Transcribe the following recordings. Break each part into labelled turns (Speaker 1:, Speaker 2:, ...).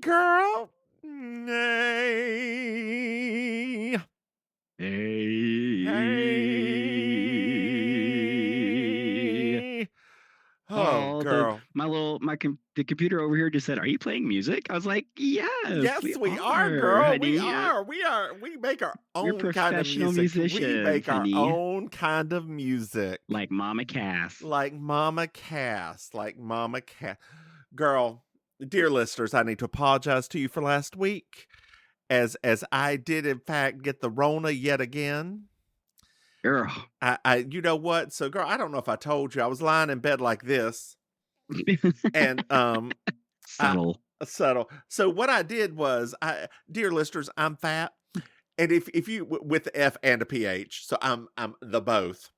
Speaker 1: girl. Hey.
Speaker 2: Hey.
Speaker 1: Hey. Oh,
Speaker 2: Oh,
Speaker 1: girl.
Speaker 2: the computer over here just said, "Are you playing music?" I was like, "Yes, we
Speaker 1: Yes, we are,
Speaker 2: are,
Speaker 1: girl. We
Speaker 2: honey.
Speaker 1: are. We are. We make our
Speaker 2: We're
Speaker 1: own kind of
Speaker 2: professional
Speaker 1: music. We
Speaker 2: musicians,
Speaker 1: make our
Speaker 2: honey."
Speaker 1: own kind of music.
Speaker 2: Like Mama Cass.
Speaker 1: Like Mama Cass. Like Mama Cass. Girl, dear listeners, I need to apologize to you for last week. As I did in fact get the Rona yet again.
Speaker 2: Girl.
Speaker 1: You know what? So girl, I don't know if I told you, I was lying in bed like this. And
Speaker 2: Subtle.
Speaker 1: subtle. So what I did was, dear listeners, I'm fat. And if you with the F and a PH, so I'm the both.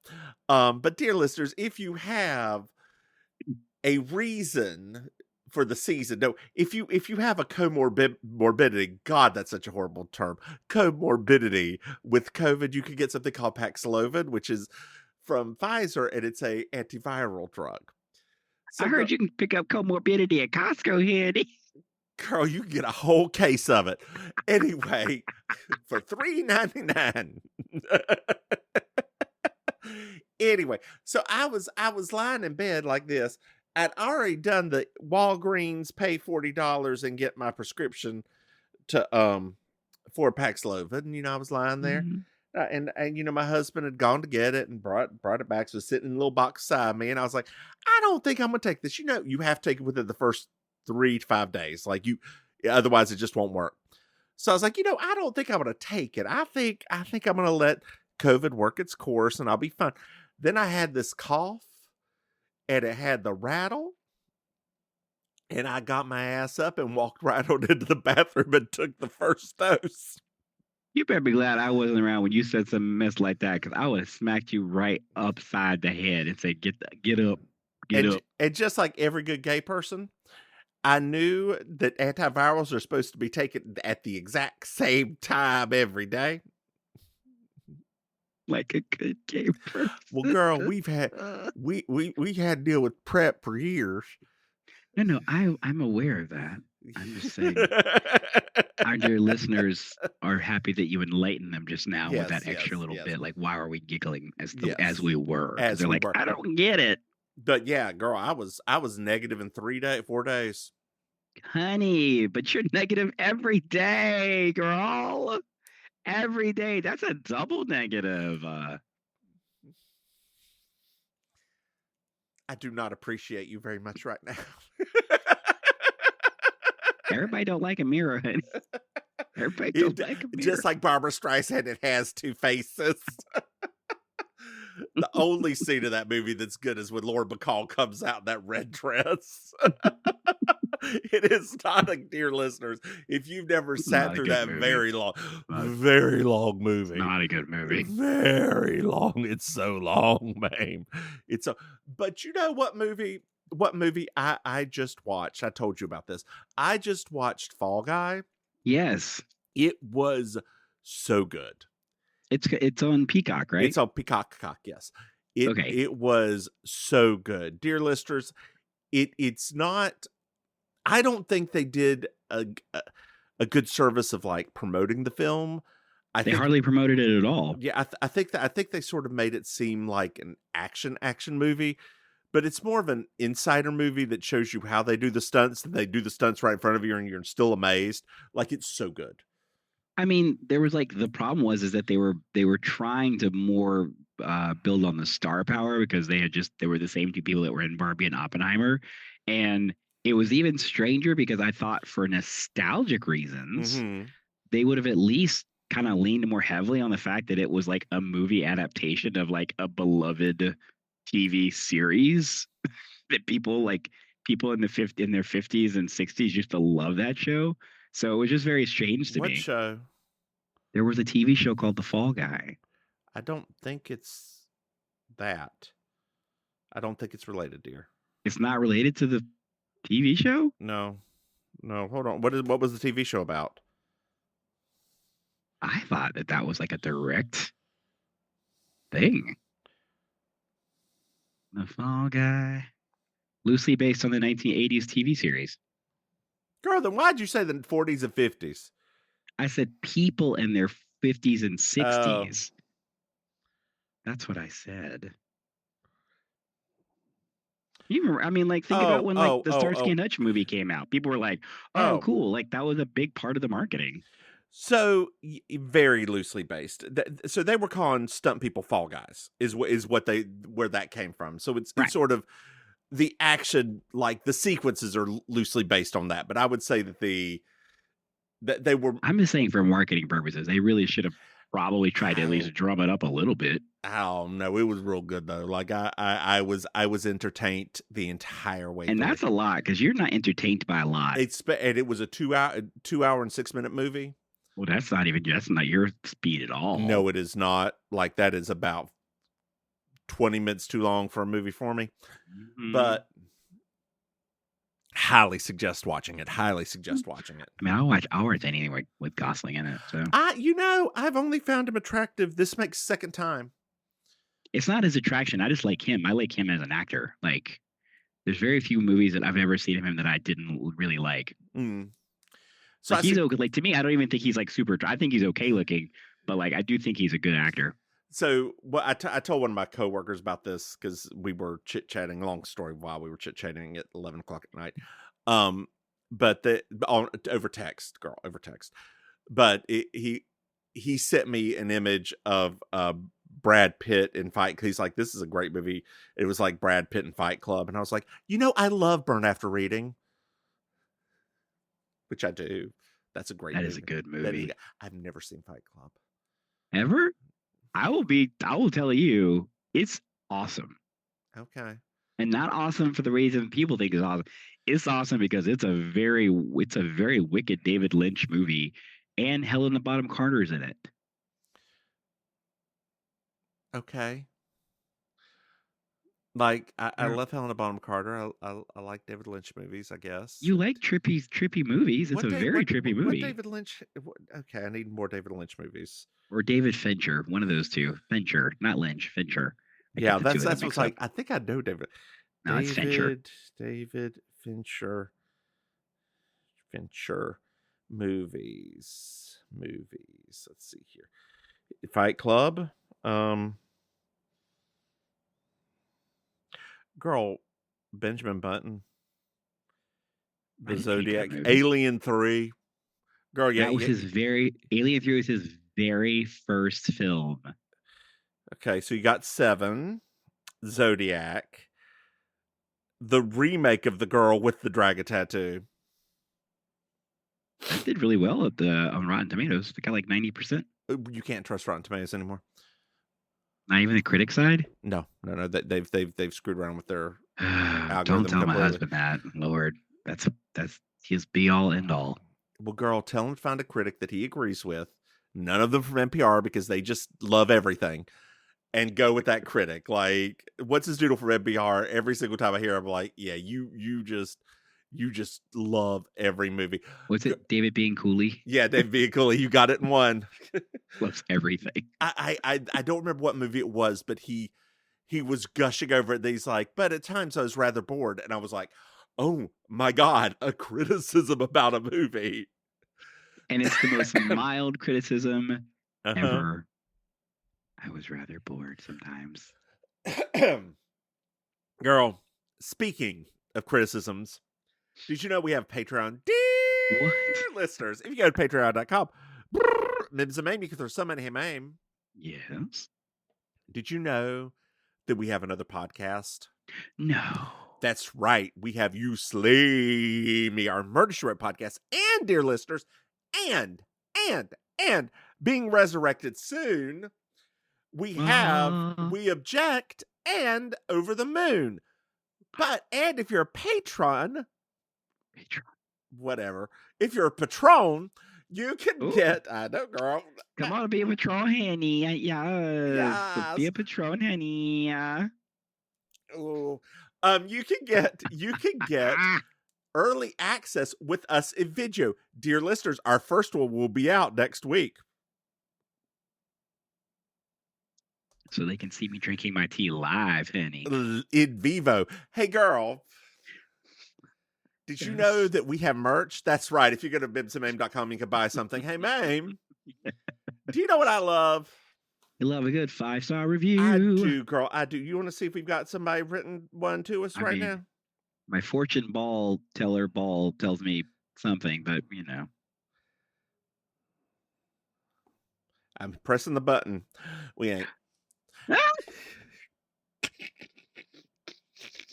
Speaker 1: But dear listeners, if you have a reason for the season, no, if you have a morbidity, God, that's such a horrible term, comorbidity with COVID, you can get something called Paxlovid, which is from Pfizer, and it's a antiviral drug. So
Speaker 2: I heard you can pick up comorbidity at Costco here.
Speaker 1: girl, you can get a whole case of it. Anyway, for $3.99. Anyway, so I was lying in bed like this. I'd already done the Walgreens pay $40 and get my prescription to for Paxlovid, and I was lying there.
Speaker 2: Mhm.
Speaker 1: And my husband had gone to get it and brought it back. So it was sitting in a little box beside me, and I was like, I don't think I'm gonna take this. You have to take it within the first 3 to 5 days. Like otherwise it just won't work. So I was like, I don't think I'm gonna take it. I think I'm gonna let COVID work its course and I'll be fine. Then I had this cough and it had the rattle. And I got my ass up and walked right on into the bathroom and took the first dose.
Speaker 2: You better be glad I wasn't around when you said some mess like that, because I would have smacked you right upside the head and said, get up, get up.
Speaker 1: And just like every good gay person, I knew that antivirals are supposed to be taken at the exact same time every day.
Speaker 2: Like a good gay person.
Speaker 1: Well, girl, we've had we had to deal with PrEP for years.
Speaker 2: No, I'm aware of that. I'm just saying, our dear listeners are happy that you enlightened them just now with that extra little bit. Like, why are we giggling as we were? Because they're like, I don't get it.
Speaker 1: But yeah, girl, I was negative in 4 days.
Speaker 2: Honey, but you're negative every day, girl. Every day. That's a double negative.
Speaker 1: I do not appreciate you very much right now.
Speaker 2: Everybody don't like a mirror, honey. Everybody don't like a mirror.
Speaker 1: Just like Barbara Streisand, it has two faces. The only scene of that movie that's good is when Laura Bacall comes out in that red dress. It is not dear listeners, if you've never sat through that very long movie.
Speaker 2: Not a good movie.
Speaker 1: Very long. It's so long, Maim. But you know what movie I just watched? I told you about this. I just watched Fall Guy.
Speaker 2: Yes.
Speaker 1: It was so good.
Speaker 2: It's on Peacock, right?
Speaker 1: It's on Peacock, yes. It was so good. Dear listeners, it's not, I don't think they did a good service of like promoting the film.
Speaker 2: They hardly promoted it at all.
Speaker 1: Yeah, I think they sort of made it seem like an action movie, but it's more of an insider movie that shows you how they do the stunts, and they do the stunts right in front of you, and you're still amazed. Like, it's so good.
Speaker 2: I mean, there was like, the problem was that they were trying to more build on the star power, because they were the same two people that were in Barbie and Oppenheimer, and it was even stranger because I thought, for nostalgic reasons, they would have at least kind of leaned more heavily on the fact that it was like a movie adaptation of like a beloved TV series that people in their 50s and 60s used to love that show. So it was just very strange to me.
Speaker 1: What show?
Speaker 2: There was a TV show called The Fall Guy.
Speaker 1: I don't think it's that. I don't think it's related, dear.
Speaker 2: It's not related to the TV show?
Speaker 1: No, hold on. What was the TV show about?
Speaker 2: I thought that was like a direct thing. The Fall Guy. Loosely based on the 1980s TV series.
Speaker 1: Girl, then why'd you say the 40s and 50s?
Speaker 2: I said people in their 50s and
Speaker 1: Oh.
Speaker 2: 60s. That's what I said. I mean, like, think about when like the Starsky and Hutch movie came out. People were like, "Oh, cool!" Like that was a big part of the marketing.
Speaker 1: So very loosely based. So they were calling stunt people fall guys. Is what they where that came from. So it's
Speaker 2: Right.
Speaker 1: sort of the action, like the sequences are loosely based on that. But I would say that that they were.
Speaker 2: I'm just saying for marketing purposes, they really should have probably tried to at least drum it up a little bit.
Speaker 1: Oh no, it was real good though. Like I was entertained the entire way.
Speaker 2: And that's a lot because you're not entertained by a lot.
Speaker 1: And it was a 2 hour and 6 minute movie.
Speaker 2: Well, that's not your speed at all.
Speaker 1: No, it is not. Like that is about 20 minutes too long for a movie for me. Mm-hmm. But highly suggest watching it. Highly suggest watching it.
Speaker 2: I mean, I'll watch anything with Gosling in it. So
Speaker 1: I've only found him attractive. This makes second time.
Speaker 2: It's not his attraction. I just like him. I like him as an actor. Like, there's very few movies that I've ever seen of him that I didn't really like.
Speaker 1: Mm.
Speaker 2: So like, he's okay. Like to me, I don't even think he's like super. I think he's okay looking, but like I do think he's a good actor.
Speaker 1: So I told one of my coworkers about this because we were chit chatting. Long story while we were chit chatting at 11 o'clock at night. But over text. But he sent me an image of Brad Pitt in Fight. He's like, this is a great movie. It was like Brad Pitt in Fight Club, and I was like, I love Burn After Reading, which I do. That's a great.
Speaker 2: That is a good movie.
Speaker 1: I've never seen Fight Club.
Speaker 2: Ever? I will tell you, it's awesome.
Speaker 1: Okay.
Speaker 2: And not awesome for the reason people think is awesome. It's awesome because it's a very wicked David Lynch movie, and Helena Bonham Carter is in it.
Speaker 1: Okay. Like I love Helena Bonham Carter. I like David Lynch movies, I guess.
Speaker 2: You like trippy movies. It's a very trippy movie.
Speaker 1: What David Lynch? Okay, I need more David Lynch movies.
Speaker 2: Or David Fincher, one of those two. Fincher, not Lynch. Fincher.
Speaker 1: Yeah, that's what's like. I think I know David.
Speaker 2: No, it's Fincher.
Speaker 1: David Fincher. Fincher movies. Let's see here. Fight Club. Girl, Benjamin Button. The Zodiac. Alien 3. Girl, yeah.
Speaker 2: That was Alien 3 was his very first film.
Speaker 1: Okay, so you got 7. Zodiac. The remake of The Girl with the Dragon Tattoo.
Speaker 2: That did really well on Rotten Tomatoes. It got like 90%.
Speaker 1: You can't trust Rotten Tomatoes anymore.
Speaker 2: Not even the critic side?
Speaker 1: No. They've screwed around with their algorithm.
Speaker 2: Don't tell my husband that, Lord. That's his be all end all.
Speaker 1: Well, girl, tell him to find a critic that he agrees with. None of them from NPR because they just love everything. And go with that critic. Like, what's his doodle from NPR? Every single time I hear him, like, yeah, you just love every movie.
Speaker 2: What's it? David being Cooley?
Speaker 1: Yeah, David being Cooley. You got it in one.
Speaker 2: Loves everything.
Speaker 1: I don't remember what movie it was, but he was gushing over it. He's like, but at times I was rather bored. And I was like, oh my God, a criticism about a movie.
Speaker 2: And it's the most mild criticism ever. I was rather bored sometimes.
Speaker 1: Girl, speaking of criticisms, did you know we have Patreon? Dear listeners, if you go to patreon.com, Mims and Maim, you can throw some Auntie Maim.
Speaker 2: Yes.
Speaker 1: Did you know that we have another podcast?
Speaker 2: No.
Speaker 1: That's right. We have You Slay Me, our Murder She Wrote podcast, and dear listeners, and being resurrected soon, we have We Object and Over the Moon. And if you're a patron, whatever, if you're a patron, you can get, I know, girl.
Speaker 2: Come on, be a patron, honey. Yes. Be a patron, honey.
Speaker 1: Ooh. You can get early access with us in video. Dear listeners, our first one will be out next week.
Speaker 2: So they can see me drinking my tea live, honey.
Speaker 1: In vivo. Hey, girl. Did you know that we have merch? That's right. If you go to MrMahaffey.com, you can buy something. Hey, Maim, do you know what I love?
Speaker 2: I love a good 5-star
Speaker 1: I
Speaker 2: review.
Speaker 1: do, girl. I do. You want to see if we've got somebody written one to us right now?
Speaker 2: My fortune teller ball tells me something, but
Speaker 1: I'm pressing the button. We ain't.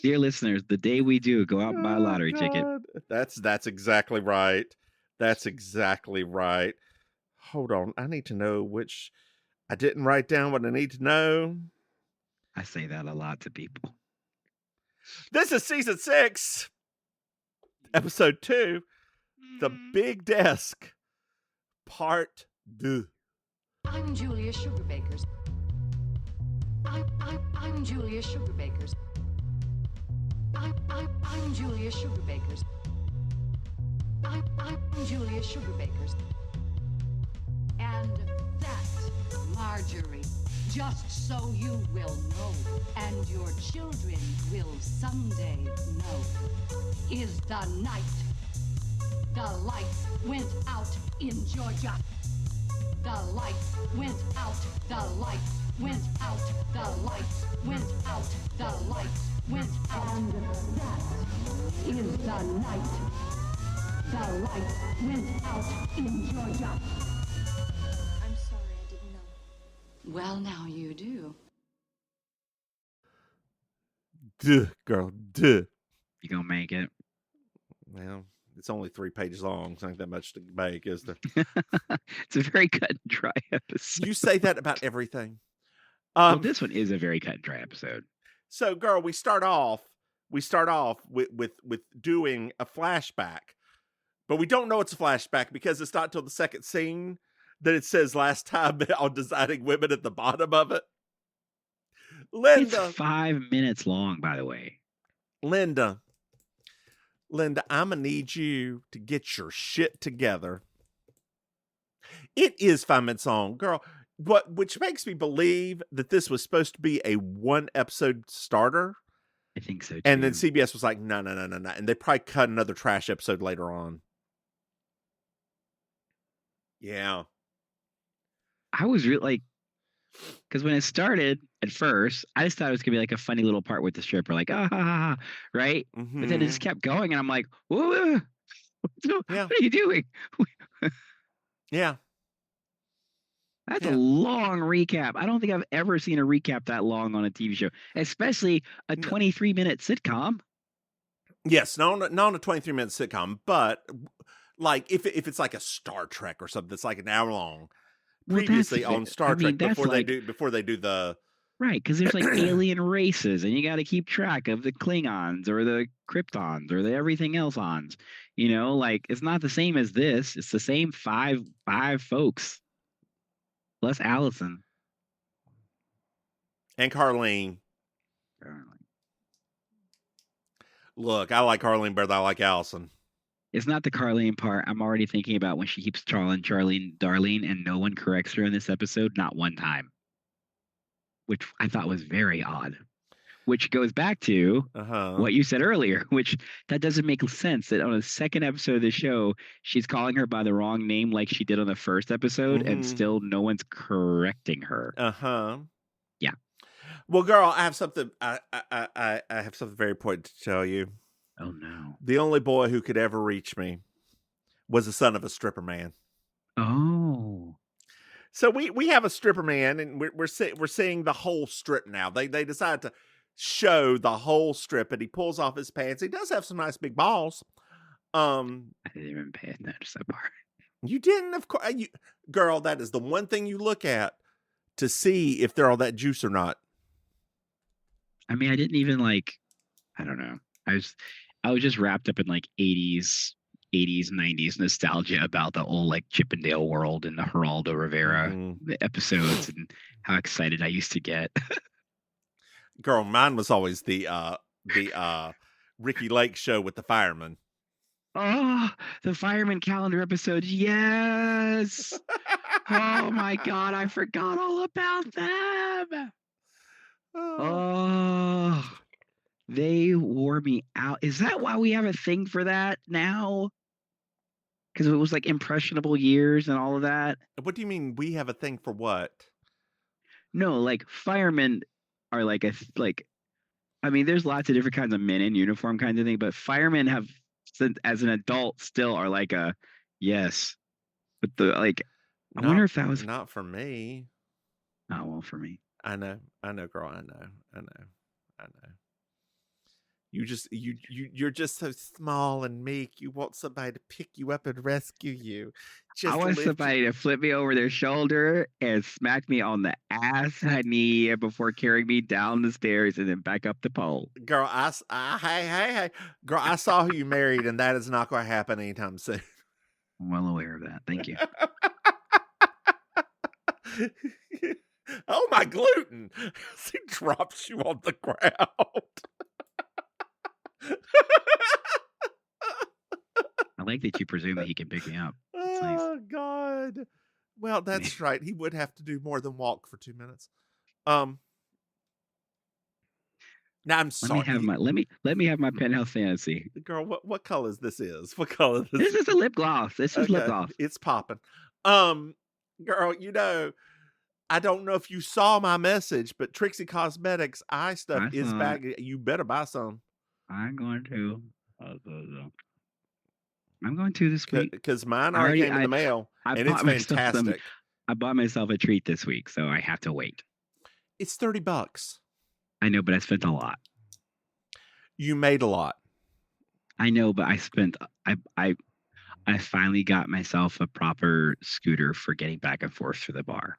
Speaker 2: Dear listeners, the day we do go out and buy a lottery ticket.
Speaker 1: That's exactly right. That's exactly right. Hold on. I need to know which. I didn't write down what I need to know.
Speaker 2: I say that a lot to people.
Speaker 1: This is season 6, episode 2, The Big Desk, part 2.
Speaker 3: I'm Julia Sugarbakers. I'm Julia Sugarbakers. I'm Julia Sugarbakers. I'm Julia Sugarbakers. And that's Marjorie. Just so you will know, and your children will someday know, is the night the lights went out in Georgia. The lights went out, the lights went out, the lights went out, the lights went out. And that is the night the lights went out in Georgia.
Speaker 4: I'm sorry, I didn't know.
Speaker 3: Well, now you do.
Speaker 1: Duh, girl, duh.
Speaker 2: You gonna make it?
Speaker 1: Well, it's only 3 pages long. It's not that much to make, is there?
Speaker 2: It's a very cut and dry episode.
Speaker 1: You say that about everything.
Speaker 2: Well, this one is a very cut and dry episode.
Speaker 1: So, girl, we start off with doing a flashback, but we don't know it's a flashback because it's not till the second scene that it says last time on designing women at the bottom of it. Linda,
Speaker 2: It's 5 minutes long, by the way.
Speaker 1: Linda, I'm gonna need you to get your shit together. It is 5 minutes long, girl. Which makes me believe that this was supposed to be a 1-episode starter.
Speaker 2: I think so too.
Speaker 1: And then CBS was like, no. And they probably cut another trash episode later on. Yeah.
Speaker 2: I was really like, because when it started at first, I just thought it was gonna be like a funny little part with the stripper, like right?
Speaker 1: Mm-hmm.
Speaker 2: But then it just kept going, and I'm like, whoa, what are you doing?
Speaker 1: Yeah.
Speaker 2: That's a long recap. I don't think I've ever seen a recap that long on a TV show, especially a 23-minute sitcom.
Speaker 1: Yes, not on a 23-minute sitcom, but like if it's like a Star Trek or something that's like an hour long. Previously on Star Trek, before they do the
Speaker 2: right, because there's like alien races, and you got to keep track of the Klingons or the Kryptons or the everything else ons. Like it's not the same as this. It's the same five folks. Plus Allison.
Speaker 1: And Carlene. Look, I like Carlene better than I like Allison.
Speaker 2: It's not the Carlene part. I'm already thinking about when she keeps calling Charlene Darlene and no one corrects her in this episode, not one time. Which I thought was very odd. Which goes back to what you said earlier, which that doesn't make sense that on a second episode of the show, she's calling her by the wrong name like she did on the first episode, and still no one's correcting her. Yeah.
Speaker 1: Well, girl, I have something. I have something very important to tell you.
Speaker 2: Oh no!
Speaker 1: The only boy who could ever reach me was the son of a stripper man.
Speaker 2: Oh.
Speaker 1: So we have a stripper man, and we're seeing the whole strip now. They decide to show the whole strip, and he pulls off his pants. He does have some nice big balls.
Speaker 2: I didn't even pay attention to that part.
Speaker 1: You didn't, of course. Girl, that is the one thing you look at to see if they're all that juice or not.
Speaker 2: I mean, I didn't even I don't know. I was just wrapped up in 80s, 90s nostalgia about the old Chippendale world and the Geraldo Rivera episodes and how excited I used to get.
Speaker 1: Girl, mine was always the Ricky Lake show with the fireman.
Speaker 2: Oh, the fireman calendar episodes. Yes. Oh my God. I forgot all about them. Oh, They wore me out. Is that why we have a thing for that now? Because it was like impressionable years and all of that.
Speaker 1: What do you mean we have a thing for what?
Speaker 2: No, like firemen are like I mean, there's lots of different kinds of men in uniform kinds of thing, but firemen have, as an adult, still are like a yes. But I wonder if that was.
Speaker 1: Not for me.
Speaker 2: Oh, well, for me.
Speaker 1: I know, girl. I know. You're just so small and meek. You want somebody to pick you up and rescue you.
Speaker 2: I want somebody to flip me over their shoulder and smack me on the ass and knee before carrying me down the stairs and then back up the pole.
Speaker 1: Girl, hey, girl, I saw who you married, and that is not going to happen anytime soon.
Speaker 2: I'm well aware of that. Thank you.
Speaker 1: Oh, my gluten! He drops you on the ground.
Speaker 2: I like that you presume that he can pick me up. That's
Speaker 1: Oh,
Speaker 2: nice.
Speaker 1: God. Well, that's right. He would have to do more than walk for 2 minutes. Now I'm sorry.
Speaker 2: Let me have my penthouse fantasy.
Speaker 1: Girl, what color is this? What color
Speaker 2: this is a lip gloss. This is lip gloss.
Speaker 1: It's popping. Girl, I don't know if you saw my message, but Trixie Cosmetics eye stuff is back. You better buy some.
Speaker 2: I'm going to. I'm going to this week.
Speaker 1: Because mine already came in the mail, and it's fantastic.
Speaker 2: I bought myself a treat this week, so I have to wait.
Speaker 1: It's $30.
Speaker 2: I know, but I spent a lot.
Speaker 1: You made a lot.
Speaker 2: I know, but I spent. I finally got myself a proper scooter for getting back and forth to the bar.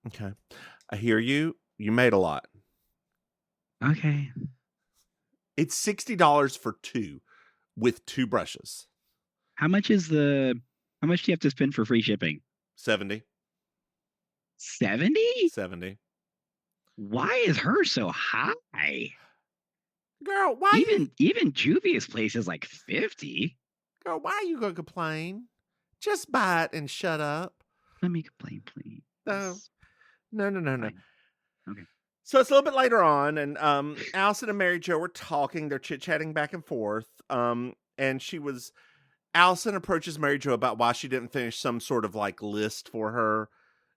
Speaker 1: Okay, I hear you. You made a lot.
Speaker 2: Okay.
Speaker 1: It's $60 for 2 with 2 brushes.
Speaker 2: How much do you have to spend for free shipping?
Speaker 1: 70.
Speaker 2: 70?
Speaker 1: 70.
Speaker 2: Why is hers so high?
Speaker 1: Girl, why
Speaker 2: even Juvia's place is like 50.
Speaker 1: Girl, why are you gonna complain? Just buy it and shut up.
Speaker 2: Let me complain, please.
Speaker 1: No.
Speaker 2: Fine. Okay.
Speaker 1: So it's a little bit later on, and Allison and Mary Jo were talking. They're chit-chatting back and forth. And Allison approaches Mary Jo about why she didn't finish some sort of like list for her.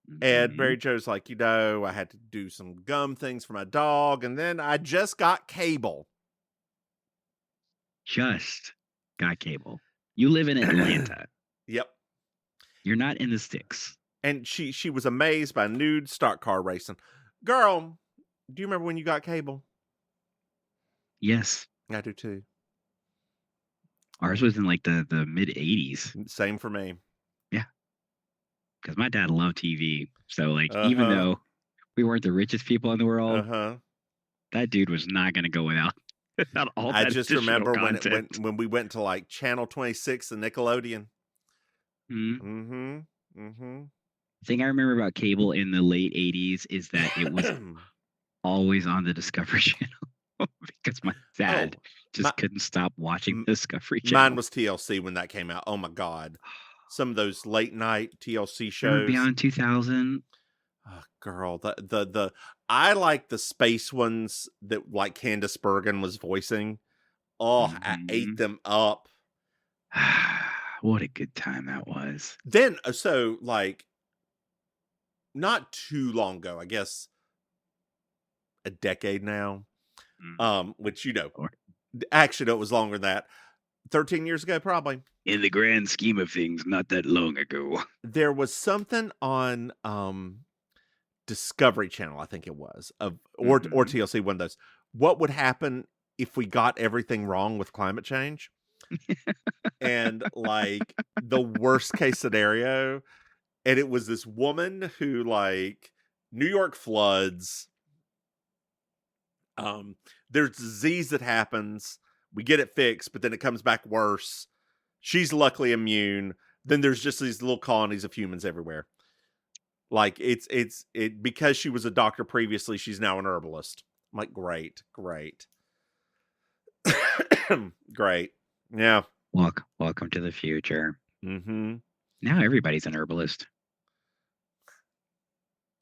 Speaker 1: Mm-hmm. And Mary Jo's like, I had to do some gum things for my dog, and then I just got cable.
Speaker 2: Just got cable. You live in Atlanta.
Speaker 1: Yep.
Speaker 2: You're not in the sticks.
Speaker 1: And she was amazed by nude stock car racing. Girl, do you remember when you got cable?
Speaker 2: Yes.
Speaker 1: I do too.
Speaker 2: Ours was in like the mid 80s.
Speaker 1: Same for me.
Speaker 2: Yeah. Because my dad loved TV. So even though we weren't the richest people in the world, that dude was not going to go without all that. I just remember
Speaker 1: when we went to like Channel 26 and Nickelodeon.
Speaker 2: The thing I remember about cable in the late 80s is that it was always on the Discovery Channel because my dad couldn't stop watching Discovery Channel.
Speaker 1: Mine was TLC when that came out. Oh my God. Some of those late night TLC shows.
Speaker 2: Beyond 2000.
Speaker 1: Oh, girl, I like the space ones that like Candace Bergen was voicing. Oh, I ate them up.
Speaker 2: What a good time that was.
Speaker 1: Then, so like, not too long ago, I guess a decade now, which, actually, no, it was longer than that. 13 years ago, probably.
Speaker 2: In the grand scheme of things, not that long ago.
Speaker 1: There was something on Discovery Channel, I think it was, or TLC, one of those. What would happen if we got everything wrong with climate change? And like the worst case scenario, and it was this woman who like New York floods. There's disease that happens. We get it fixed, but then it comes back worse. She's luckily immune. Then there's just these little colonies of humans everywhere. Like it's because she was a doctor previously, she's now an herbalist. I'm like, great. Great. Yeah.
Speaker 2: Welcome to the future.
Speaker 1: Mm-hmm.
Speaker 2: Now everybody's an herbalist.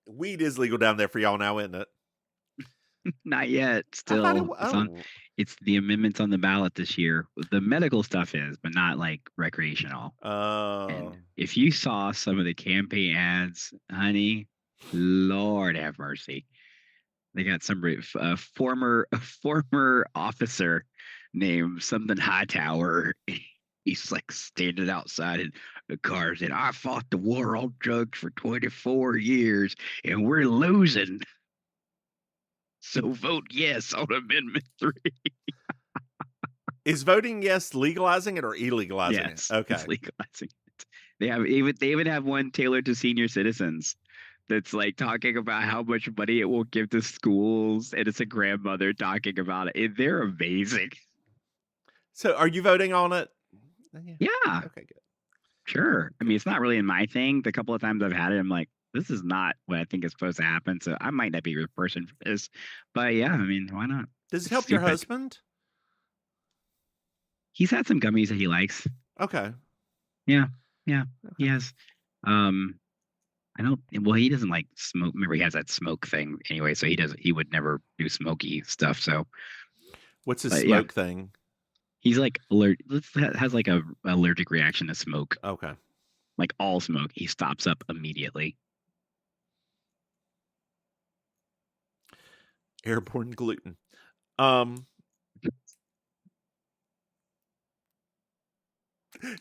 Speaker 1: Weed is legal down there for y'all now, isn't it?
Speaker 2: Not yet.
Speaker 1: I thought
Speaker 2: Still, it's on. It's the amendments on the ballot this year. The medical stuff is, but not like recreational. And if you saw some of the campaign ads, honey, Lord have mercy. They got some former officer named something Hightower. He's like standing outside in the car saying, "I fought the war on drugs for 24 years, and we're losing. So vote yes on Amendment 3."
Speaker 1: Is voting yes legalizing it or illegalizing
Speaker 2: Yes,
Speaker 1: it? Okay,
Speaker 2: it's legalizing it. They even have one tailored to senior citizens. That's like talking about how much money it will give to schools, and it's a grandmother talking about it. They're amazing.
Speaker 1: So, are you voting on it?
Speaker 2: Yeah.
Speaker 1: Okay, good.
Speaker 2: Sure. I mean, it's not really in my thing. The couple of times I've had it, I'm like, this is not what I think is supposed to happen. So I might not be the person for this. But yeah, I mean, why not?
Speaker 1: Does it help your husband?
Speaker 2: He's had some gummies that he likes.
Speaker 1: Okay.
Speaker 2: Yeah. Okay. He has. I don't. Well, he doesn't like smoke. Remember, he has that smoke thing anyway. So he would never do smoky stuff. So
Speaker 1: what's his smoke thing?
Speaker 2: He's like has like a allergic reaction to smoke.
Speaker 1: Okay.
Speaker 2: Like all smoke, he stops up immediately.
Speaker 1: Airborne gluten.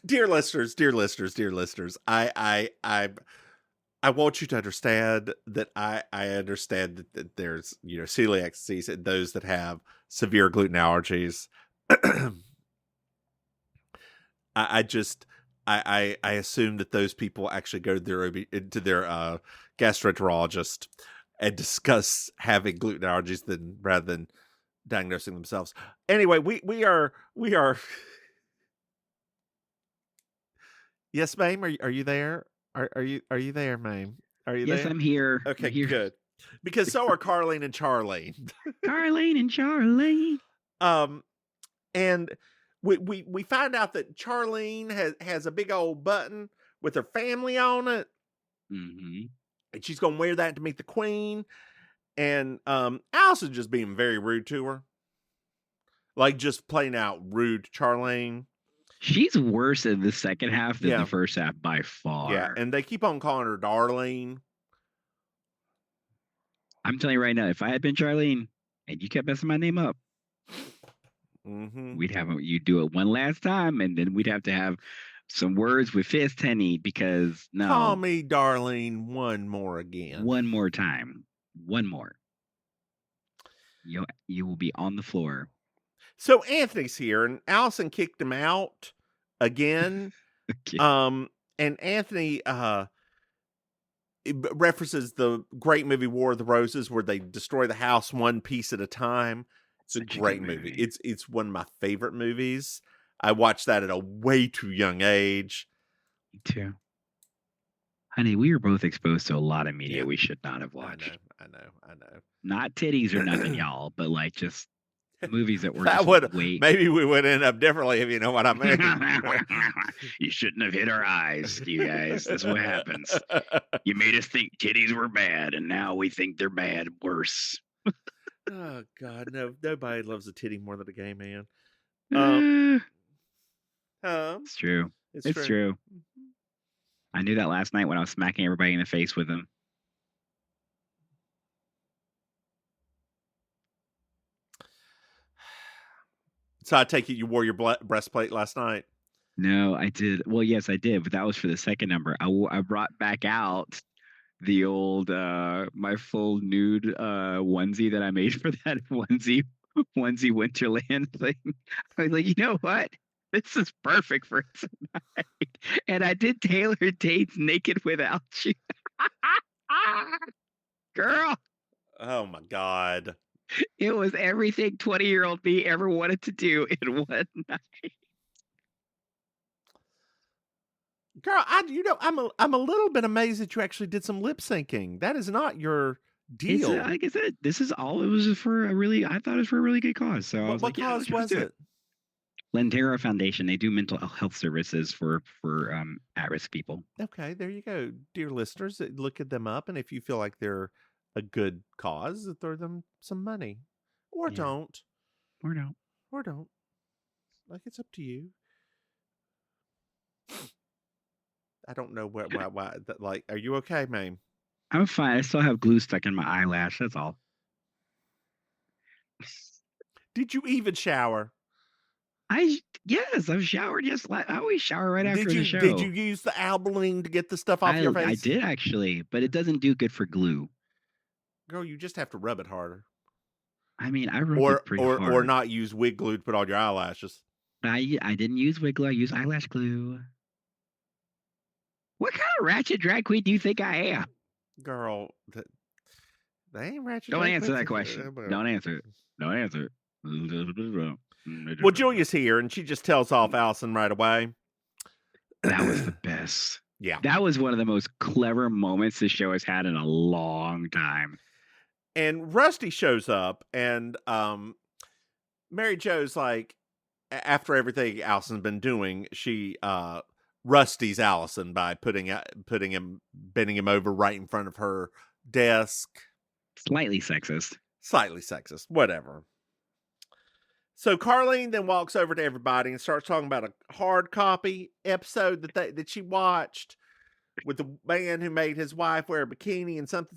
Speaker 1: Dear listeners, I want you to understand that I understand that there's, celiac disease and those that have severe gluten allergies. I assume that those people actually go to their gastroenterologist and discuss having gluten allergies rather than diagnosing themselves. Anyway, we are. Yes, Maim, are you there? Are you there, Maim? Are you there?
Speaker 2: Yes, I'm here.
Speaker 1: Okay, good. Because so are Carlene and Charlene.
Speaker 2: Carlene and Charlene.
Speaker 1: And we find out that Charlene has a big old button with her family on it.
Speaker 2: Mm-hmm.
Speaker 1: And she's gonna wear that to meet the queen. And Allison just being very rude to her. Like just plain out rude to Charlene.
Speaker 2: She's worse in the second half than the first half by far.
Speaker 1: Yeah, and they keep on calling her Darlene.
Speaker 2: I'm telling you right now, if I had been Charlene and you kept messing my name up, we'd have you do it one last time, and then we'd have to have some words with Fist Henny because no.
Speaker 1: Call me Darlene one more again.
Speaker 2: One more time. One more. You will be on the floor.
Speaker 1: So Anthony's here, and Allison kicked him out again.
Speaker 2: Okay.
Speaker 1: And Anthony references the great movie War of the Roses, where they destroy the house one piece at a time. It's a great movie. It's one of my favorite movies. I watched that at a way too young age.
Speaker 2: Me too. Honey, we were both exposed to a lot of media we should not have watched.
Speaker 1: I know.
Speaker 2: Not titties or nothing, y'all, but like just movies that were
Speaker 1: maybe we would end up differently, if you know what I mean.
Speaker 2: You shouldn't have hit our eyes, you guys. That's what happens. You made us think titties were bad, and now we think they're bad worse.
Speaker 1: Oh God, no! Nobody loves a titty more than a gay man.
Speaker 2: It's true. It's true. I knew that last night when I was smacking everybody in the face with them.
Speaker 1: So I take it you wore your breastplate last night?
Speaker 2: No, I did. Well, yes, I did, but that was for the second number. I brought back out the old my full nude onesie that I made for that onesie Winterland thing. I was like, you know what? This is perfect for tonight. And I did Taylor Dates Naked Without You. Girl.
Speaker 1: Oh my God.
Speaker 2: It was everything 20-year-old me ever wanted to do in one night.
Speaker 1: Girl, I'm a little bit amazed that you actually did some lip syncing. That is not your deal.
Speaker 2: Like I said, this is all. It was for I thought it was for a really good cause. So I was
Speaker 1: what cause was it?
Speaker 2: Lentera Foundation. They do mental health services for at-risk people.
Speaker 1: Okay, there you go, dear listeners. Look at them up, and if you feel like they're a good cause, throw them some money, or
Speaker 2: Yeah.
Speaker 1: don't,
Speaker 2: Or no.
Speaker 1: or don't. Like, it's up to you. I don't know why like, are you okay, Maim?
Speaker 2: I'm fine. I still have glue stuck in my eyelash. That's all.
Speaker 1: Did you even shower?
Speaker 2: Yes, I've showered. Yes, I always shower right after the show.
Speaker 1: Did you use the Albaline to get the stuff off your face?
Speaker 2: I did actually, but it doesn't do good for glue.
Speaker 1: Girl, you just have to rub it harder.
Speaker 2: I mean, I rubbed it pretty hard.
Speaker 1: Or not use wig glue to put on your eyelashes.
Speaker 2: I didn't use wig glue. I used eyelash glue. What kind of ratchet drag queen do you think I am?
Speaker 1: Girl, they ain't ratchet.
Speaker 2: Don't answer that question. Don't answer it. Don't answer it.
Speaker 1: Well, Julia's here, and she just tells off Allison right away.
Speaker 2: That was the best.
Speaker 1: Yeah.
Speaker 2: That was one of the most clever moments the show has had in a long time.
Speaker 1: And Rusty shows up, and Mary Jo's like, after everything Allison's been doing, she Rusty's Allison by bending him over right in front of her desk.
Speaker 2: Slightly sexist.
Speaker 1: Whatever. So Carlene then walks over to everybody and starts talking about a hard copy episode that she watched with the man who made his wife wear a bikini and something.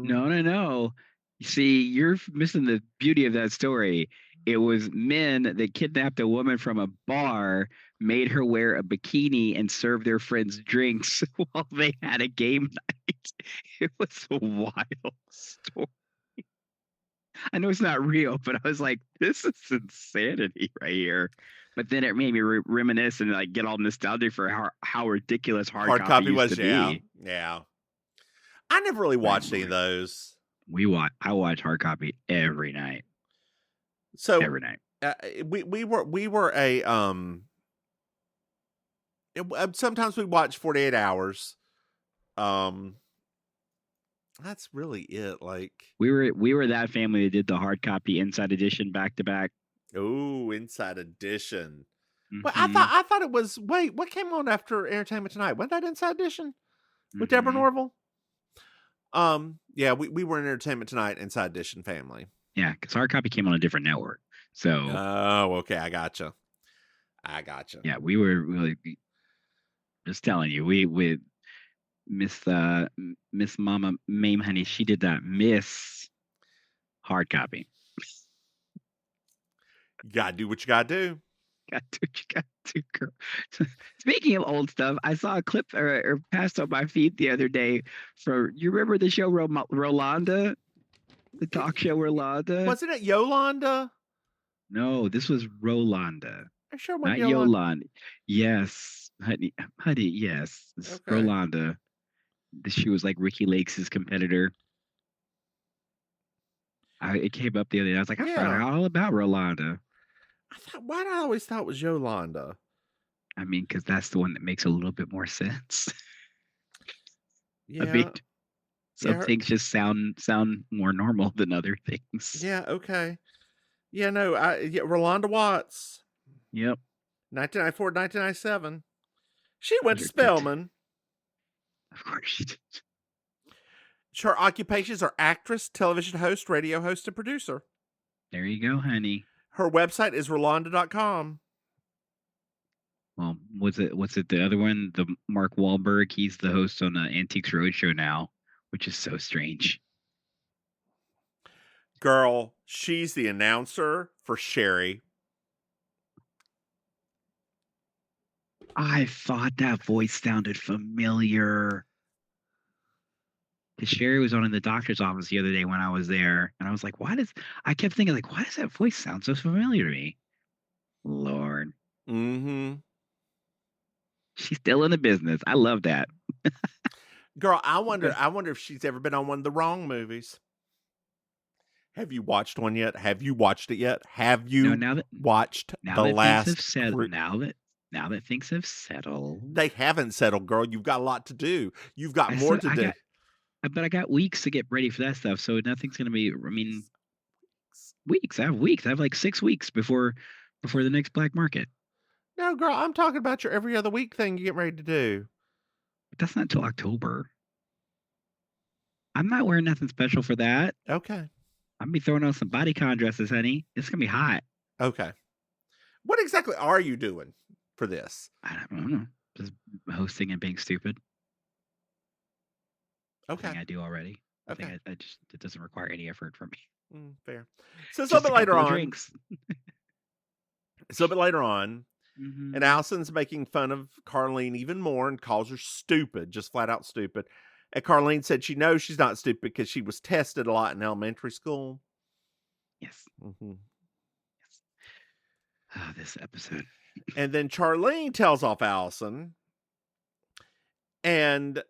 Speaker 2: No. You see, you're missing the beauty of that story. It was men that kidnapped a woman from a bar, made her wear a bikini, and served their friends drinks while they had a game night. It was a wild story. I know it's not real, but I was like, this is insanity right here. But then it made me reminisce and like get all nostalgic for how ridiculous hard copy was.
Speaker 1: Yeah. I never really watched any of those.
Speaker 2: I watch hard copy every night.
Speaker 1: So
Speaker 2: every night.
Speaker 1: We were a sometimes we watch 48 Hours. That's really it. Like
Speaker 2: we were that family that did the hard copy Inside Edition back to back.
Speaker 1: Oh, Inside Edition.
Speaker 2: Mm-hmm.
Speaker 1: But I thought it was. Wait, what came on after Entertainment Tonight? Wasn't that Inside Edition with Deborah Norville? Yeah, we were in Entertainment Tonight, Inside Edition family.
Speaker 2: Yeah, because hard copy came on a different network. So.
Speaker 1: Oh, okay, I gotcha.
Speaker 2: Yeah, we were really. Just telling you, we Miss Mama Maim, honey, she did that Miss hard copy.
Speaker 1: You gotta do what you gotta do.
Speaker 2: Got to what you gotta do, girl. Speaking of old stuff, I saw a clip or passed on my feed the other day you remember the show Rolanda? The talk show Rolanda?
Speaker 1: Wasn't it Yolanda?
Speaker 2: No, this was Rolanda.
Speaker 1: I sure
Speaker 2: not Yolanda. Yes, honey, yes. This
Speaker 1: okay.
Speaker 2: Rolanda. She was like Ricky Lakes' competitor. It came up the other day. I was like, I found out all about Rolanda.
Speaker 1: Why did I always thought it was Yolanda?
Speaker 2: I mean, because that's the one that makes a little bit more sense.
Speaker 1: Yeah.
Speaker 2: I mean, some things just sound more normal than other things.
Speaker 1: Yeah. Okay. Yeah. No. Rolanda Watts.
Speaker 2: Yep.
Speaker 1: 1994, 1997. She went to Spelman.
Speaker 2: Of course she did.
Speaker 1: Her occupations are actress, television host, radio host, and producer.
Speaker 2: There you go, honey.
Speaker 1: Her website is Rolanda.com.
Speaker 2: Well, what's it? The other one, the Mark Wahlberg. He's the host on the Antiques Roadshow now, which is so strange.
Speaker 1: Girl, she's the announcer for Sheri.
Speaker 2: I thought that voice sounded familiar. Because Sheri was on in the doctor's office the other day when I was there, and I was like, I kept thinking, like, why does that voice sound so familiar to me? Lord.
Speaker 1: Mm-hmm.
Speaker 2: She's still in the business. I love that.
Speaker 1: Girl, I wonder if she's ever been on one of the Wrong movies. Have you watched one yet? Have you watched it yet? Have you watched the last?
Speaker 2: Now that things have settled.
Speaker 1: They haven't settled, girl. You've got a lot to do. You've got more to do.
Speaker 2: But I got weeks to get ready for that stuff, so nothing's going to be, I mean, weeks. I have weeks. I have like 6 weeks before the next black market.
Speaker 1: No, girl, I'm talking about your every other week thing you get ready to do.
Speaker 2: But that's not until October. I'm not wearing nothing special for that.
Speaker 1: Okay.
Speaker 2: I'm gonna be throwing on some bodycon dresses, honey. It's gonna be hot.
Speaker 1: Okay. What exactly are you doing for this?
Speaker 2: I don't know. Just hosting and being stupid. I think
Speaker 1: Okay.
Speaker 2: I do already. I
Speaker 1: Okay.
Speaker 2: think I just it doesn't require any effort from me.
Speaker 1: Fair. So it's
Speaker 2: Just
Speaker 1: a
Speaker 2: a
Speaker 1: little bit later
Speaker 2: couple of
Speaker 1: on.
Speaker 2: drinks.
Speaker 1: It's a little bit later on.
Speaker 2: Mhm.
Speaker 1: And Allison's making fun of Carlene even more and calls her stupid, just flat out stupid. And Carlene said she knows she's not stupid because she was tested a lot in elementary school.
Speaker 2: Yes.
Speaker 1: Mm-hmm.
Speaker 2: Yes. Ah, this episode.
Speaker 1: And then Charlene tells off Allison. And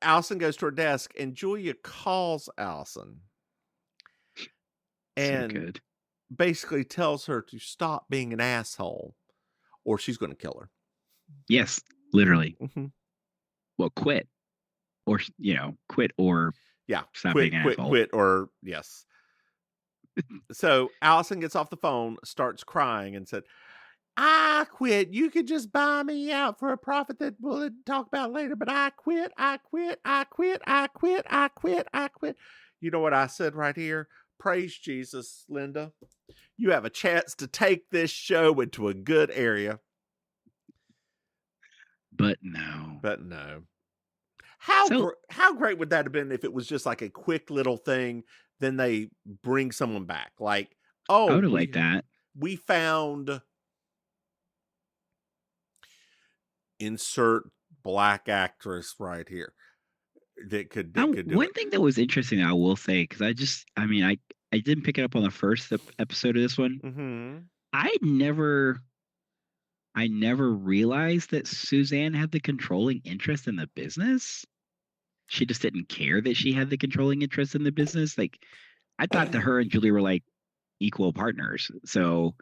Speaker 1: Allison goes to her desk and Julia calls Allison. And
Speaker 2: so good.
Speaker 1: basically tells her to stop being an asshole or she's going to kill her.
Speaker 2: Yes, literally.
Speaker 1: Mm-hmm.
Speaker 2: Well, quit. Or, quit or
Speaker 1: Yeah,
Speaker 2: stop
Speaker 1: quit,
Speaker 2: being an
Speaker 1: quit,
Speaker 2: asshole.
Speaker 1: quit, or yes. So Allison gets off the phone, starts crying, and said, I quit. You could just buy me out for a profit that we'll talk about later, but I quit, I quit, I quit, I quit, I quit, I quit. You know what I said right here? Praise Jesus, Linda. You have a chance to take this show into a good area.
Speaker 2: But no.
Speaker 1: But no. How great would that have been if it was just like a quick little thing, then they bring someone back? Like,
Speaker 2: I would have liked that.
Speaker 1: We found insert black actress right here that could do
Speaker 2: one
Speaker 1: it.
Speaker 2: thing that was interesting, I will say, because I didn't pick it up on the first episode of this one.
Speaker 1: Mm-hmm.
Speaker 2: I never realized that Suzanne had the controlling interest in the business. She just didn't care that she had the controlling interest in the business. Like, I thought that her and Julie were like equal partners. So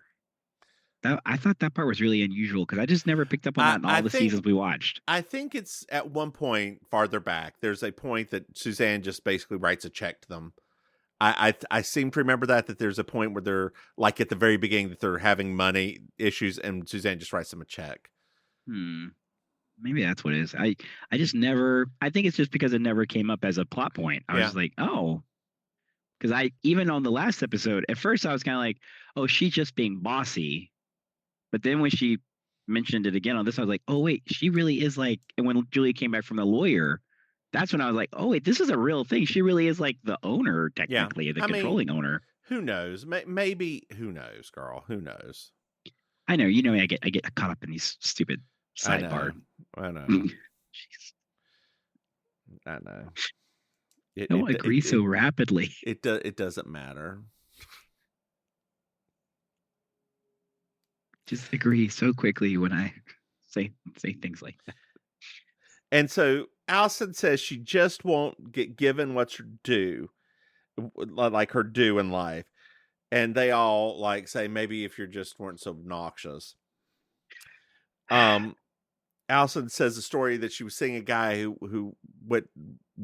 Speaker 2: I thought that part was really unusual because I just never picked up on that in all the seasons we watched.
Speaker 1: I think it's at one point farther back. There's a point that Suzanne just basically writes a check to them. I seem to remember that there's a point where they're like at the very beginning that they're having money issues and Suzanne just writes them a check.
Speaker 2: Maybe that's what it is. I just never. I think it's just because it never came up as a plot point. I was like, oh, because even on the last episode, at first I was kind of like, oh, she's just being bossy, but then when she mentioned it again on this, I was like, oh wait, she really is like. And when Julia came back from the lawyer, that's when I was like, oh wait, this is a real thing. She really is like the owner, technically, the controlling owner.
Speaker 1: Who knows? Maybe who knows, girl? Who knows?
Speaker 2: I know. You know, I get caught up in these stupid sidebar.
Speaker 1: I know. I know.
Speaker 2: Don't agree so rapidly.
Speaker 1: It doesn't matter.
Speaker 2: Just agree so quickly when I say things like that.
Speaker 1: And so Allison says she just won't get given what's her due, like her due in life. And they all like say maybe if you just weren't so obnoxious. Allison says the story that she was seeing a guy who went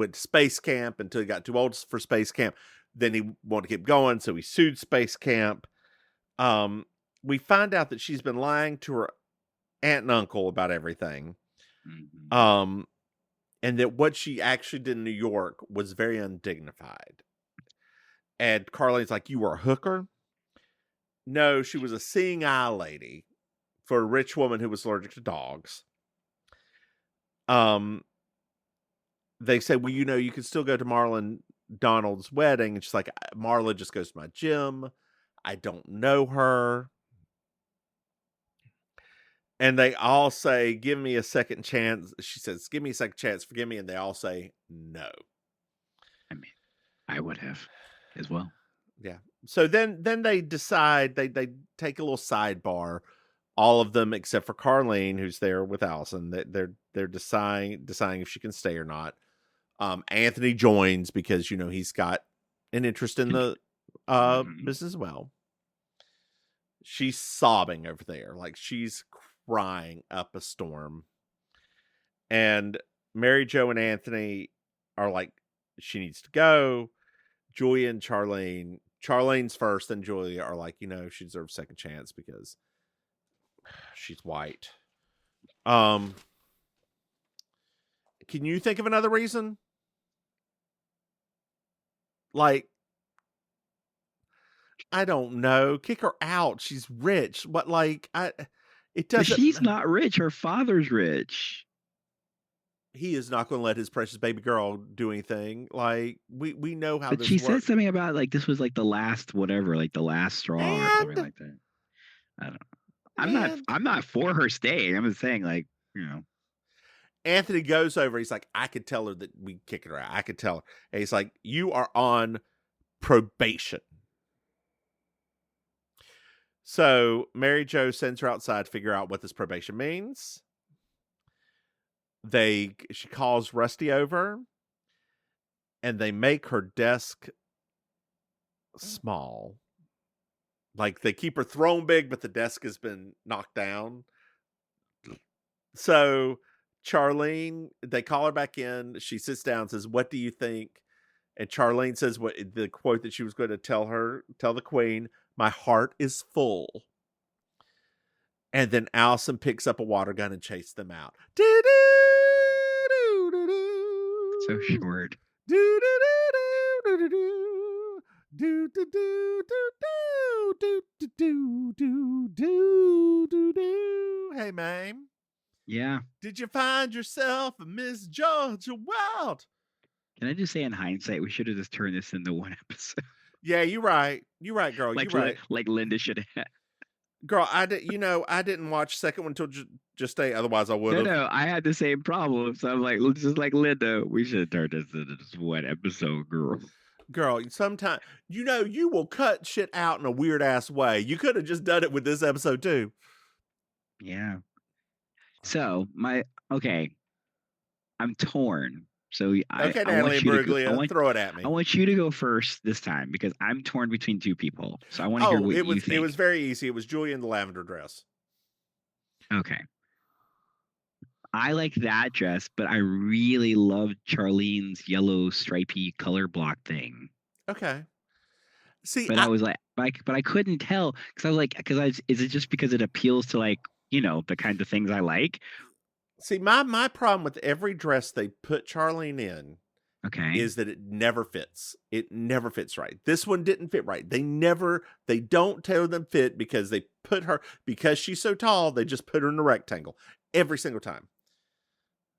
Speaker 1: to space camp until he got too old for space camp. Then he wanted to keep going, so he sued space camp. We find out that she's been lying to her aunt and uncle about everything. Mm-hmm. And that what she actually did in New York was very undignified. And Carlene's like, you were a hooker? No, she was a seeing eye lady for a rich woman who was allergic to dogs. They say, well, you can still go to Marla and Donald's wedding. And she's like, Marla just goes to my gym. I don't know her. And they all say, give me a second chance. She says, give me a second chance. Forgive me. And they all say, no.
Speaker 2: I mean, I would have as well.
Speaker 1: Yeah. So then they decide, they take a little sidebar. All of them except for Carlene, who's there with Allison, they're deciding if she can stay or not. Anthony joins because he's got an interest in the business as well. She's sobbing over there, like she's crying up a storm. And Mary Jo and Anthony are like, she needs to go. Julia and Charlene's first, and Julia are like, she deserves a second chance because she's white. Can you think of another reason? Like, I don't know. Kick her out. She's rich. But it
Speaker 2: But
Speaker 1: doesn't.
Speaker 2: she's not rich. Her father's rich.
Speaker 1: He is not going to let his precious baby girl do anything. Like, we know how
Speaker 2: But
Speaker 1: this
Speaker 2: she said
Speaker 1: works.
Speaker 2: something about like this was like the last whatever, like the last straw or something
Speaker 1: And
Speaker 2: like that. I don't know. I'm not for her staying. I'm just saying, like, you know.
Speaker 1: Anthony goes over. He's like, I could tell her that we kicked her out. I could tell her. And he's like, you are on probation. So Mary Jo sends her outside to figure out what this probation means. She calls Rusty over, and they make her desk small. Like, they keep her throne big, but the desk has been knocked down. So Charlene, they call her back in. She sits down and says, what do you think? And Charlene says what the quote that she was going to tell the queen, my heart is full. And then Allison picks up a water gun and chases them out.
Speaker 2: So short.
Speaker 1: Hey, Maim.
Speaker 2: Yeah.
Speaker 1: Did you find yourself a Miss Georgia Wild?
Speaker 2: Can I just say, in hindsight, we should have just turned this into one episode.
Speaker 1: Yeah, you're right. You're right, girl.
Speaker 2: Like,
Speaker 1: you're right.
Speaker 2: Like Linda should have.
Speaker 1: Girl, I didn't watch second one until just today. Otherwise, I would have.
Speaker 2: No, I had the same problem. So I'm like, just like Linda, we should have turned this into just one episode, girl.
Speaker 1: Girl, sometimes you will cut shit out in a weird ass way. You could have just done it with this episode too.
Speaker 2: Yeah. So I'm torn. So
Speaker 1: Okay,
Speaker 2: I
Speaker 1: Natalie
Speaker 2: want you
Speaker 1: Bruglia, throw it at me.
Speaker 2: I want you to go first this time because I'm torn between two people. So I want to hear what you think.
Speaker 1: It was very easy. It was Julia in the lavender dress.
Speaker 2: Okay. I like that dress, but I really loved Charlene's yellow stripy color block thing.
Speaker 1: Okay. See,
Speaker 2: but I was like, but I couldn't tell because I was like, is it just because it appeals to like, the kinds of things I like?
Speaker 1: See, my problem with every dress they put Charlene in, is that it never fits. It never fits right. This one didn't fit right. They don't tell them fit because they put her, because she's so tall, they just put her in a rectangle every single time.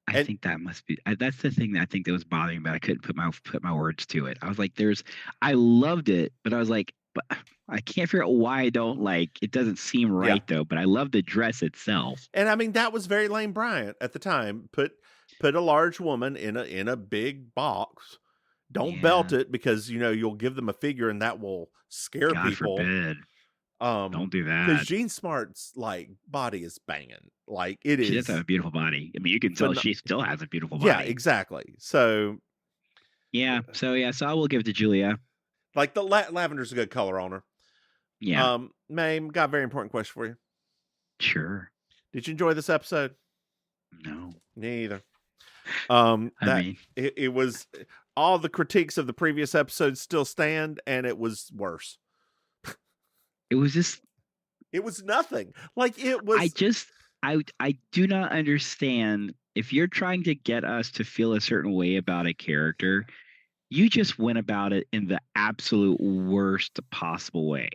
Speaker 2: I think that must be, that's the thing that I think that was bothering me, but I couldn't put my words to it. I was like, I loved it, but I was like, but I can't figure out why I don't like, it doesn't seem right though, but I love the dress itself.
Speaker 1: And I mean, that was very Lane Bryant at the time. Put a large woman in a big box. Don't belt it because, you'll give them a figure and that will scare
Speaker 2: God
Speaker 1: people.
Speaker 2: Forbid. Don't do that.
Speaker 1: Because Jean Smart's body is banging. It is.
Speaker 2: She does have a beautiful body. I mean, you can tell she still has a beautiful body.
Speaker 1: Yeah, exactly. So.
Speaker 2: So I will give it to Julia.
Speaker 1: The lavender's a good color on her.
Speaker 2: Yeah.
Speaker 1: Maim, got a very important question for you.
Speaker 2: Sure.
Speaker 1: Did you enjoy this episode?
Speaker 2: No.
Speaker 1: Me either. It was, all the critiques of the previous episodes still stand, and it was worse.
Speaker 2: It was just.
Speaker 1: It was nothing. It was.
Speaker 2: I do not understand. If you're trying to get us to feel a certain way about a character, you just went about it in the absolute worst possible way.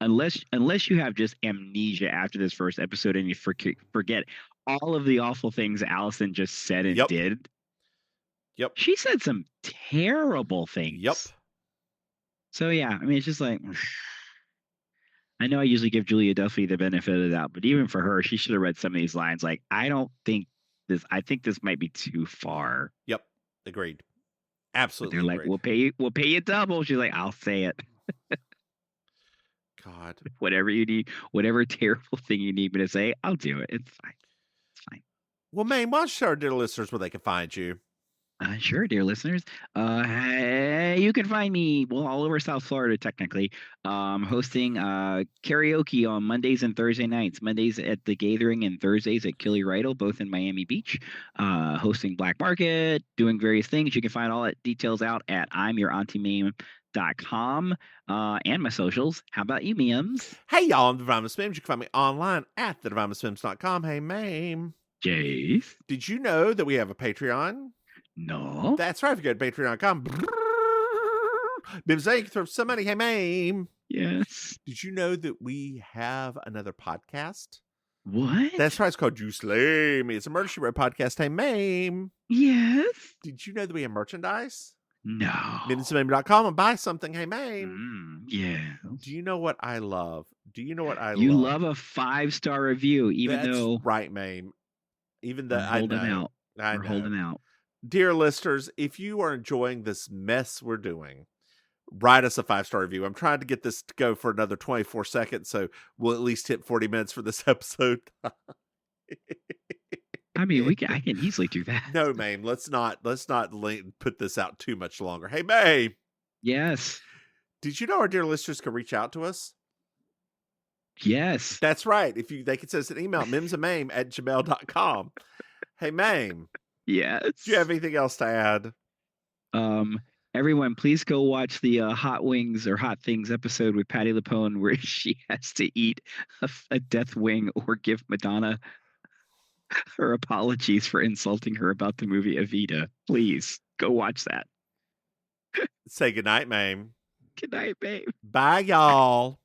Speaker 2: Unless you have just amnesia after this first episode and you forget all of the awful things Allison just said and did.
Speaker 1: Yep.
Speaker 2: She said some terrible things.
Speaker 1: Yep.
Speaker 2: So yeah, I mean, it's just like, I know I usually give Julia Duffy the benefit of the doubt, but even for her, she should have read some of these lines. I think this might be too far.
Speaker 1: Yep. Agreed. Absolutely.
Speaker 2: But they're like, we'll pay you double. She's like, I'll say it.
Speaker 1: God.
Speaker 2: Whatever you need, whatever terrible thing you need me to say, I'll do it. It's fine.
Speaker 1: Well, Maim, why don't you tell our dear listeners where they can find you?
Speaker 2: Sure, dear listeners. You can find me all over South Florida, technically. Hosting karaoke on Mondays and Thursday nights. Mondays at the Gathering and Thursdays at Killy Rydell, both in Miami Beach. Hosting Black Market, doing various things. You can find all that details out at I'mYourAuntieMaim.com and my socials. How about you, Mims?
Speaker 1: Hey, y'all, I'm the Divine Miss Mims. You can find me online at thedivinemissmims.com. Hey, Maim.
Speaker 2: Jace.
Speaker 1: Did you know that we have a Patreon?
Speaker 2: No.
Speaker 1: That's right. If you go to patreon.com, Mims, thank you for some money. Hey, Maim.
Speaker 2: Yes.
Speaker 1: Did you know that we have another podcast?
Speaker 2: What?
Speaker 1: That's right. It's called You Slay Me. It's a Murder She Wrote podcast. Hey, Maim.
Speaker 2: Yes.
Speaker 1: Did you know that we have merchandise?
Speaker 2: No.
Speaker 1: MrMahaffey.com and buy something. Hey, Maim.
Speaker 2: Yeah.
Speaker 1: Do you know what I love? You
Speaker 2: You love a 5-star review, even
Speaker 1: That's
Speaker 2: though
Speaker 1: right, Maim. Even though
Speaker 2: we're holding out.
Speaker 1: I
Speaker 2: We're
Speaker 1: know.
Speaker 2: holding out.
Speaker 1: Dear listeners, if you are enjoying this mess we're doing, write us a 5-star review. I'm trying to get this to go for another 24 seconds, so we'll at least hit 40 minutes for this episode.
Speaker 2: I mean, I can easily do that.
Speaker 1: No, Maim, let's not put this out too much longer. Hey, Maim.
Speaker 2: Yes.
Speaker 1: Did you know our dear listeners can reach out to us?
Speaker 2: Yes.
Speaker 1: That's right. They can send us an email, mimsamaim@gmail.com. Hey, Maim.
Speaker 2: Yes.
Speaker 1: Do you have anything else to add?
Speaker 2: Everyone, please go watch the Hot Wings or Hot Things episode with Patti LuPone where she has to eat a death wing or give Madonna her apologies for insulting her about the movie Evita. Please go watch that.
Speaker 1: Say goodnight, Maim.
Speaker 2: Good night, babe.
Speaker 1: Bye, y'all.